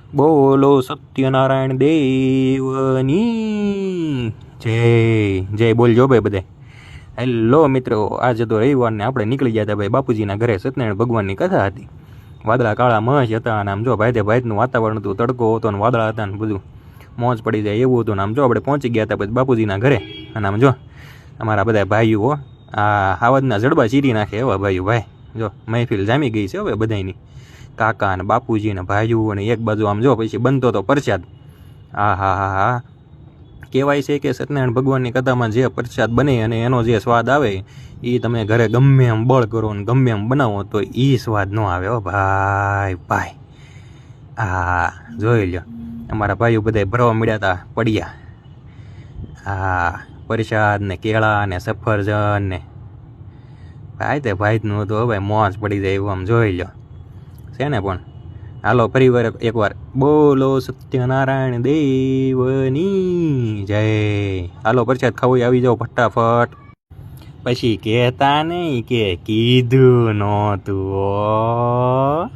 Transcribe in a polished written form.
બોલો સત્યનારાયણ દેવની જય જય બોલજો ભાઈ બધે. હેલો મિત્રો, આજે તો રવિવારને આપણે નીકળી ગયા હતા ભાઈ બાપુજીના ઘરે. સત્યનારાયણ ભગવાનની કથા હતી. વાદળા કાળા મહેશ હતા અને આમ જો ભાઈ ભાઈનું વાતાવરણ હતું, તડકો હતો ને વાદળા હતા ને બધું મોજ પડી જાય એવું હતું. ને આમ જો આપણે પહોંચી ગયા હતા પછી બાપુજીના ઘરે. અને આમ જો અમારા બધા ભાઈઓ આ હાવજના જડબા ચીરી નાખે એવા ભાઈઓ. ભાઈ જો મહેફિલ જામી ગઈ છે હવે બધાની. કાકા ને બાપુજી ને ભાઈઓ અને એક બાજુ આમ જો પછી બનતો તો પ્રસાદ. હા હા હા હા, કહેવાય છે કે સત્યનારાયણ ભગવાનની કથામાં જે પ્રસાદ બને અને એનો જે સ્વાદ આવે એ તમે ઘરે ગમે એમ બળ કરો ને ગમે એમ બનાવો તો એ સ્વાદ ન આવે હો ભાઈ ભાઈ. હા જોઈ લ્યો, અમારા ભાઈઓ બધા ભરવા મળ્યા હતા પડ્યા. હા, પ્રસાદ ને કેળા ને સફરજન ને ભાઈ તે ભાઈનું હતું હવે મોજ પડી જાય એવું આમ જોઈ લ્યો છે ને. પણ હાલો ફરી વાર એકવાર બોલો સત્યનારાયણ દેવની જય. હાલો પ્રસાદ ખાવું આવી જાઓ ફટાફટ. પછી કહેતા નહીં કે કીધું નહોતું.